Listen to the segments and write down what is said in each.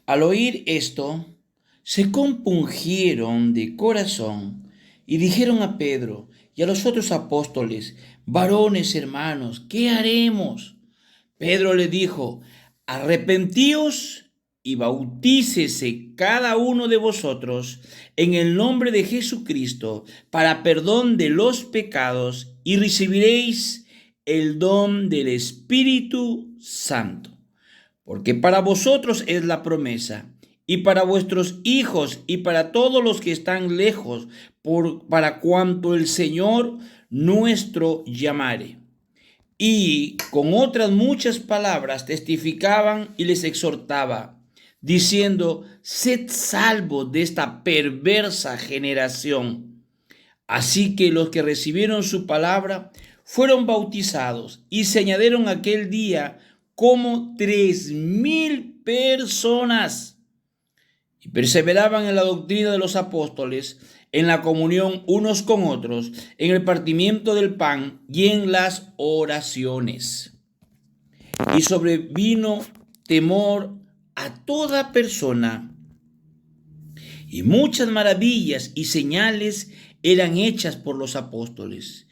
Al oír esto, se compungieron de corazón y dijeron a Pedro y a los otros apóstoles: varones hermanos, ¿qué haremos? Pedro le dijo: arrepentíos y bautícese cada uno de vosotros en el nombre de Jesucristo para perdón de los pecados, y recibiréis el don del Espíritu Santo. Porque para vosotros es la promesa, y para vuestros hijos, y para todos los que están lejos, para cuanto el Señor nuestro llamare. Y con otras muchas palabras testificaban y les exhortaba, diciendo: sed salvos de esta perversa generación. Así que los que recibieron su palabra fueron bautizados, y se añadieron aquel día como 3,000 personas, y perseveraban en la doctrina de los apóstoles, en la comunión unos con otros, en el partimiento del pan y en las oraciones. Y sobrevino temor a toda persona, y muchas maravillas y señales eran hechas por los apóstoles.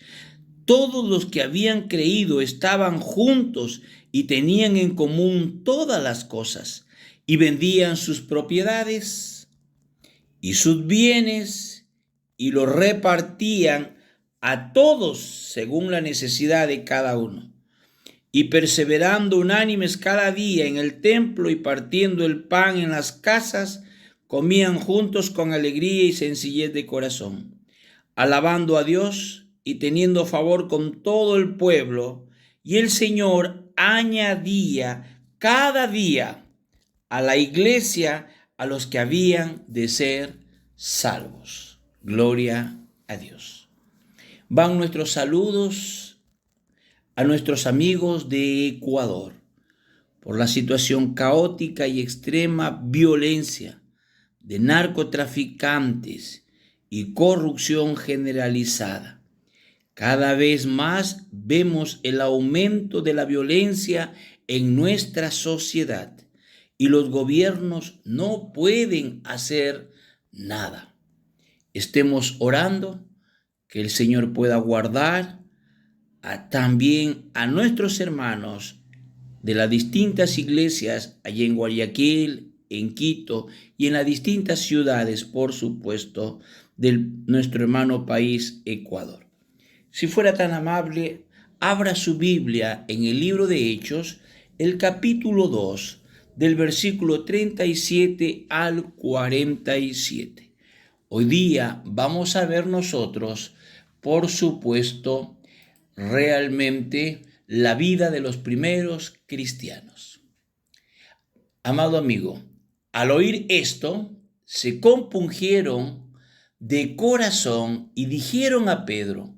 Todos los que habían creído estaban juntos y tenían en común todas las cosas, y vendían sus propiedades y sus bienes y los repartían a todos según la necesidad de cada uno. Y perseverando unánimes cada día en el templo y partiendo el pan en las casas, comían juntos con alegría y sencillez de corazón, alabando a Dios y teniendo favor con todo el pueblo. Y el Señor añadía cada día a la iglesia a los que habían de ser salvos. Gloria a Dios. Van nuestros saludos a nuestros amigos de Ecuador por la situación caótica y extrema violencia de narcotraficantes y corrupción generalizada. Cada vez más vemos el aumento de la violencia en nuestra sociedad y los gobiernos no pueden hacer nada. Estemos orando que el Señor pueda guardar también a nuestros hermanos de las distintas iglesias allí en Guayaquil, en Quito y en las distintas ciudades, por supuesto, de nuestro hermano país Ecuador. Si fuera tan amable, abra su Biblia en el libro de Hechos, el capítulo 2, del versículo 37 al 47. Hoy día vamos a ver nosotros, por supuesto, realmente la vida de los primeros cristianos. Amado amigo, al oír esto, se compungieron de corazón y dijeron a Pedro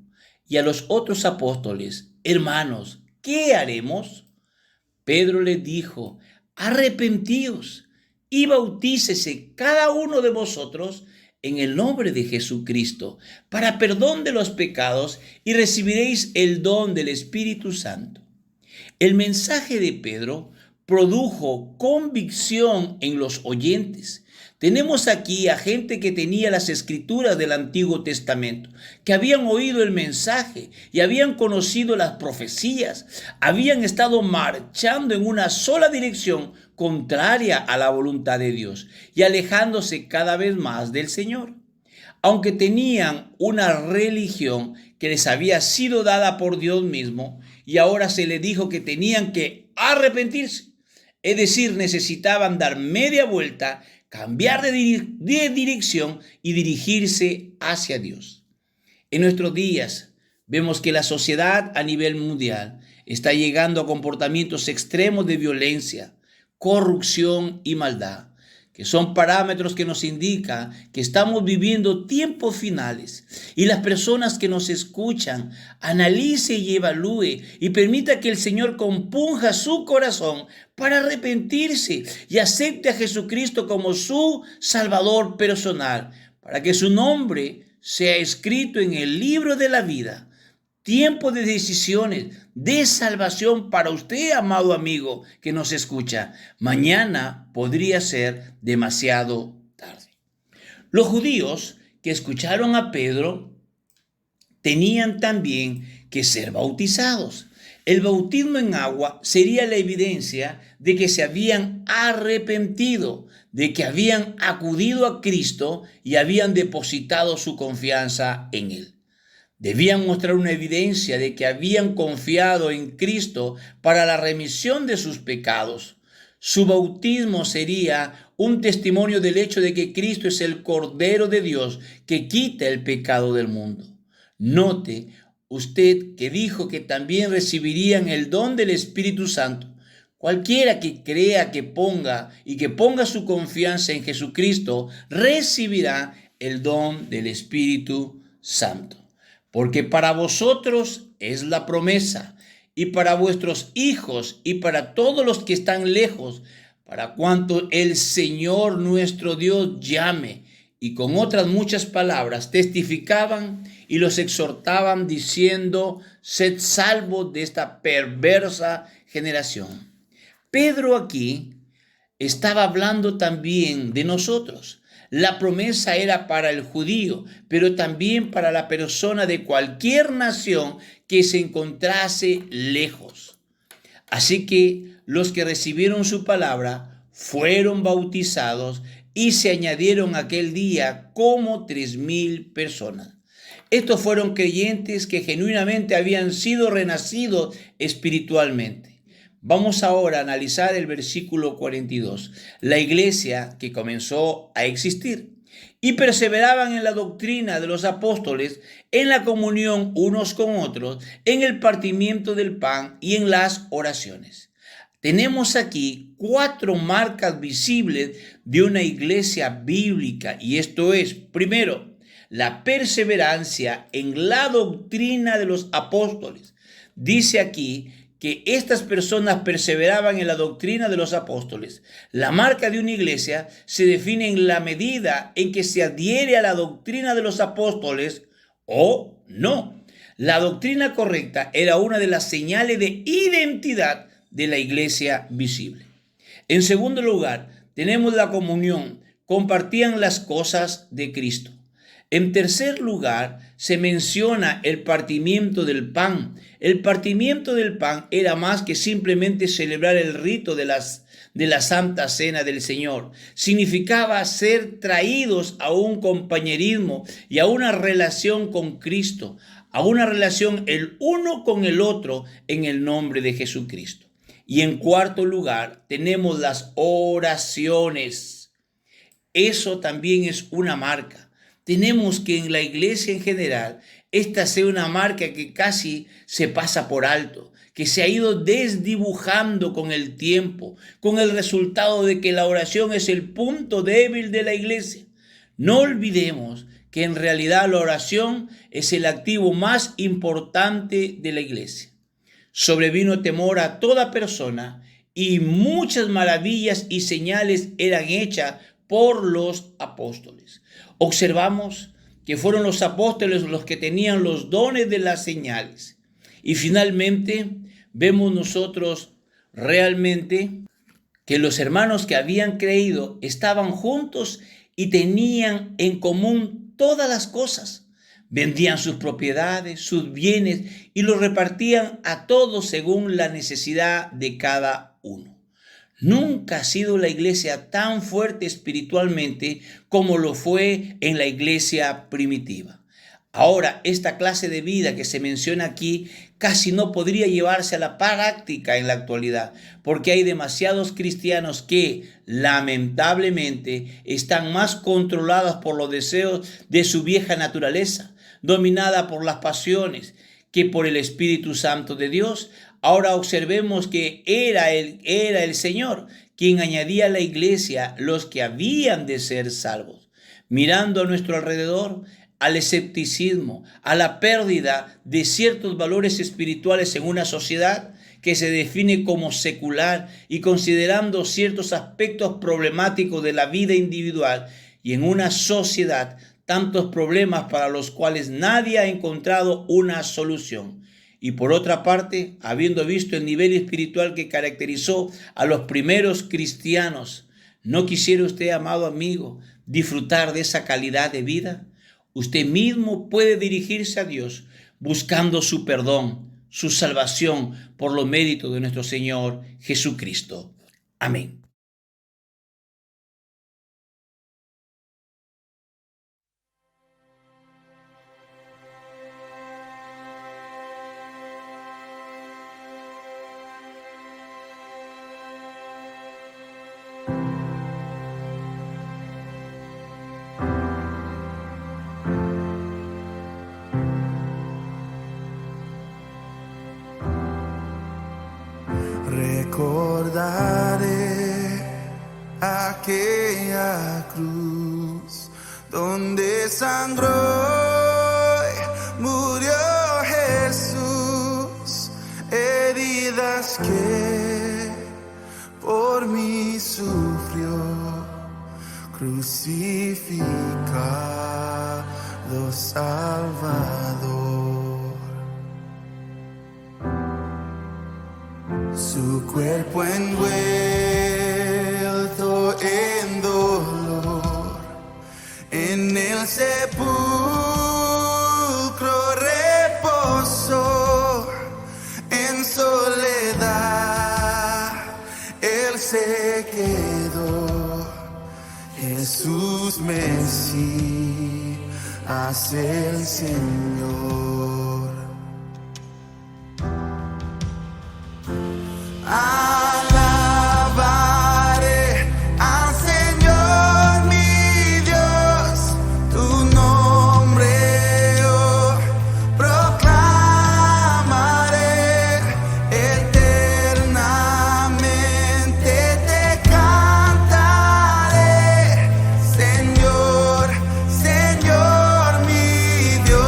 y a los otros apóstoles: hermanos, ¿qué haremos? Pedro les dijo: arrepentíos y bautícese cada uno de vosotros en el nombre de Jesucristo para perdón de los pecados, y recibiréis el don del Espíritu Santo. El mensaje de Pedro produjo convicción en los oyentes. Tenemos aquí a gente que tenía las escrituras del Antiguo Testamento, que habían oído el mensaje y habían conocido las profecías, habían estado marchando en una sola dirección contraria a la voluntad de Dios y alejándose cada vez más del Señor. Aunque tenían una religión que les había sido dada por Dios mismo, y ahora se les dijo que tenían que arrepentirse, es decir, necesitaban dar media vuelta, cambiar de dirección y dirigirse hacia Dios. En nuestros días vemos que la sociedad a nivel mundial está llegando a comportamientos extremos de violencia, corrupción y maldad, que son parámetros que nos indican que estamos viviendo tiempos finales, y las personas que nos escuchan analice y evalúe y permita que el Señor compunja su corazón para arrepentirse y acepte a Jesucristo como su Salvador personal, para que su nombre sea escrito en el libro de la vida. tiempo de decisiones, de salvación para usted, amado amigo que nos escucha. Mañana podría ser demasiado tarde. Los judíos que escucharon a Pedro tenían también que ser bautizados. El bautismo en agua sería la evidencia de que se habían arrepentido, de que habían acudido a Cristo y habían depositado su confianza en Él. Debían mostrar una evidencia de que habían confiado en Cristo para la remisión de sus pecados. Su bautismo sería un testimonio del hecho de que Cristo es el Cordero de Dios que quita el pecado del mundo. Note usted que dijo que también recibirían el don del Espíritu Santo. Cualquiera que crea que ponga su confianza en Jesucristo recibirá el don del Espíritu Santo. Porque para vosotros es la promesa, y para vuestros hijos, y para todos los que están lejos, para cuanto el Señor nuestro Dios llame. Y con otras muchas palabras testificaban y los exhortaban diciendo: sed salvos de esta perversa generación. Pedro aquí estaba hablando también de nosotros. La promesa era para el judío, pero también para la persona de cualquier nación que se encontrase lejos. Así que los que recibieron su palabra fueron bautizados y se añadieron aquel día como 3,000 personas. Estos fueron creyentes que genuinamente habían sido renacidos espiritualmente. Vamos ahora a analizar el versículo 42. La iglesia que comenzó a existir. Y perseveraban en la doctrina de los apóstoles, en la comunión unos con otros, en el partimiento del pan y en las oraciones. Tenemos aquí 4 marcas visibles de una iglesia bíblica, y esto es, primero, la perseverancia en la doctrina de los apóstoles. Dice aquí que estas personas perseveraban en la doctrina de los apóstoles. La marca de una iglesia se define en la medida en que se adhiere a la doctrina de los apóstoles o no. La doctrina correcta era una de las señales de identidad de la iglesia visible. En segundo lugar, tenemos la comunión. Compartían las cosas de Cristo. En tercer lugar, se menciona el partimiento del pan. El partimiento del pan era más que simplemente celebrar el rito de la Santa Cena del Señor. Significaba ser traídos a un compañerismo y a una relación con Cristo, a una relación el uno con el otro en el nombre de Jesucristo. Y en cuarto lugar, tenemos las oraciones. Eso también es una marca. Tenemos que en la iglesia en general, esta sea una marca que casi se pasa por alto, que se ha ido desdibujando con el tiempo, con el resultado de que la oración es el punto débil de la iglesia. No olvidemos que en realidad la oración es el activo más importante de la iglesia. Sobrevino temor a toda persona y muchas maravillas y señales eran hechas por los apóstoles. Observamos que fueron los apóstoles los que tenían los dones de las señales. Y finalmente vemos nosotros realmente que los hermanos que habían creído estaban juntos y tenían en común todas las cosas. Vendían sus propiedades, sus bienes y los repartían a todos según la necesidad de cada uno. Nunca ha sido la iglesia tan fuerte espiritualmente como lo fue en la iglesia primitiva. Ahora, esta clase de vida que se menciona aquí casi no podría llevarse a la práctica en la actualidad, porque hay demasiados cristianos que, lamentablemente, están más controlados por los deseos de su vieja naturaleza, dominada por las pasiones, que por el Espíritu Santo de Dios. Ahora observemos que era el Señor quien añadía a la iglesia los que habían de ser salvos. Mirando a nuestro alrededor, al escepticismo, a la pérdida de ciertos valores espirituales en una sociedad que se define como secular y considerando ciertos aspectos problemáticos de la vida individual, y en una sociedad tantos problemas para los cuales nadie ha encontrado una solución. Y por otra parte, habiendo visto el nivel espiritual que caracterizó a los primeros cristianos, ¿no quisiera usted, amado amigo, disfrutar de esa calidad de vida? Usted mismo puede dirigirse a Dios buscando su perdón, su salvación por los méritos de nuestro Señor Jesucristo. Amén. Recordaré aquella cruz donde sangró y murió Jesús, heridas que por mí sufrió, crucificado Salvador. Su cuerpo envuelto en dolor, en el sepulcro reposó, en soledad Él se quedó. Jesús Mesías, el Señor. Alabaré al Señor mi Dios, tu nombre yo proclamaré, eternamente te cantaré, Señor, Señor mi Dios.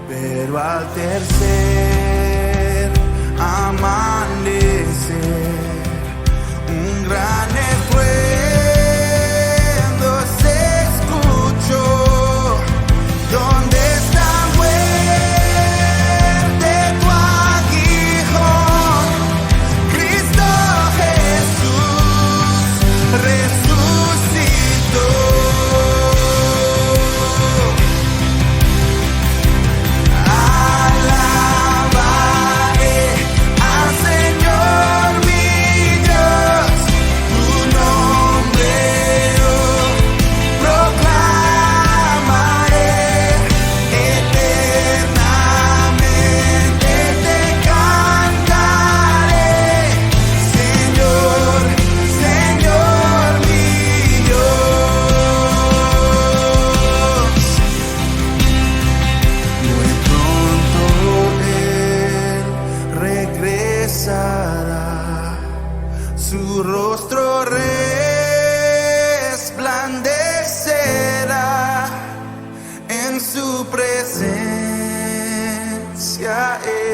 Pero al tercer amanecer, un gran estruendo se escuchó, donde está muerte tu aguijón, Cristo Jesús resucitó. Su rostro resplandecerá, en su presencia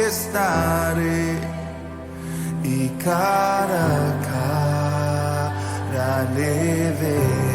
estaré, y cara a cara le veré.